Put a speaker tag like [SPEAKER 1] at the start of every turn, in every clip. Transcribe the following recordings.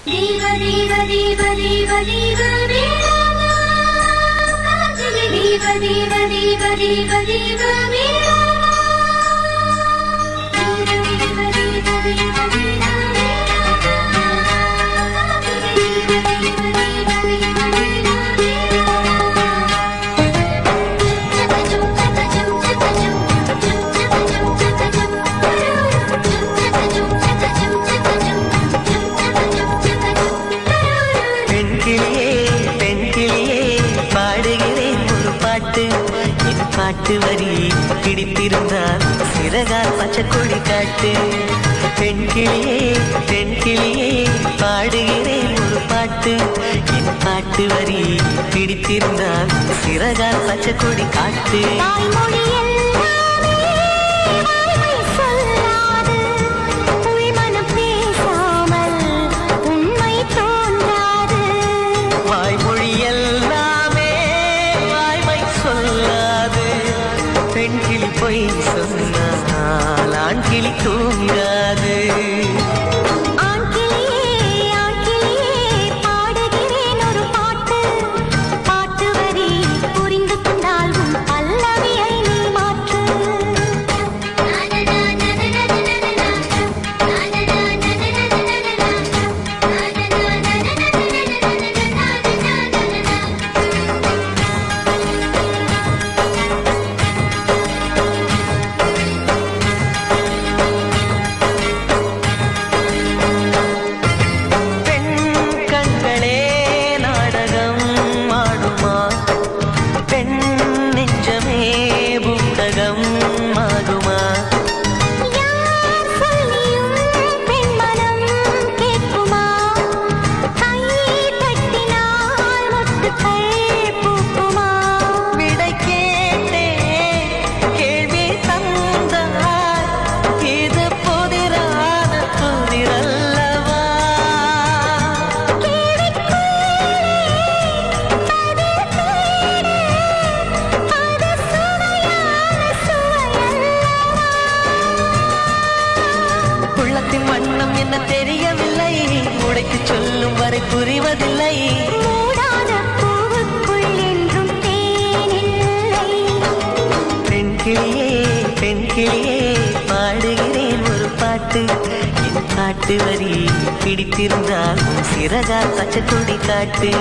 [SPEAKER 1] दीव दीव दीव दीव दीव मेरा काजल दीव दीव दीव दीव दीव मेरा दीव दीव दीव दीव
[SPEAKER 2] பாட்டு வரி பிடித்திருந்தால் சிறகால் பச்சைக்கொடி காட்டு. பெண் கிளியே பாடுகிறேன் ஒரு பாட்டு. என் பாட்டு வரி பிடித்திருந்தால் சிறகால் பச்சைக்கொடி காட்டு. பெண் கிளி பொய் சொன்னால் ஆண் கிளி தூங்காது.
[SPEAKER 1] பாடுகிறேன் ஒரு பாட்டு. பாட்டு வரி புரிந்து கொண்டால் பல்லவியை நீ மாற்று.
[SPEAKER 2] வண்ணம் என்ன தெரியவில்லை, உடைத்து சொல்லும் வரை புரிவதில்லை.
[SPEAKER 1] மூடாத பூவுக்குள் என்றும் தேனில்லை.
[SPEAKER 2] பெண் கிளியே பாடுகிறேன் ஒரு பாட்டு. என் பாட்டு வரி பிடித்திருந்தால் சிறகால் பச்சைக்கொடி காட்டு.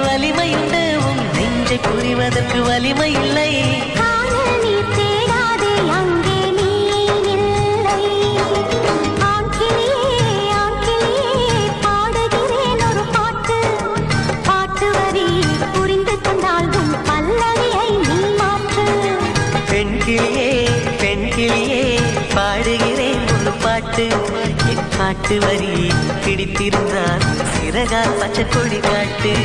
[SPEAKER 2] வலிமையுண்டு, உன் நெஞ்சை புரிவதற்கு வலிமை இல்லை.
[SPEAKER 1] காணல் நீர் தேடாதே, அங்கே நீ இல்லை. ஆண் கிளியே பாடுகிறேன் ஒரு பாட்டு. பாட்டு வரி புரிந்து கொண்டால் உன் பல்லவியை நீ மாற்று.
[SPEAKER 2] பெண் கிளியே பாடுகிறேன் ஒரு பாட்டு. என் பாட்டு வரி பிடித்திருந்தால் சிறகால் பச்சைக்கொடி காட்டு.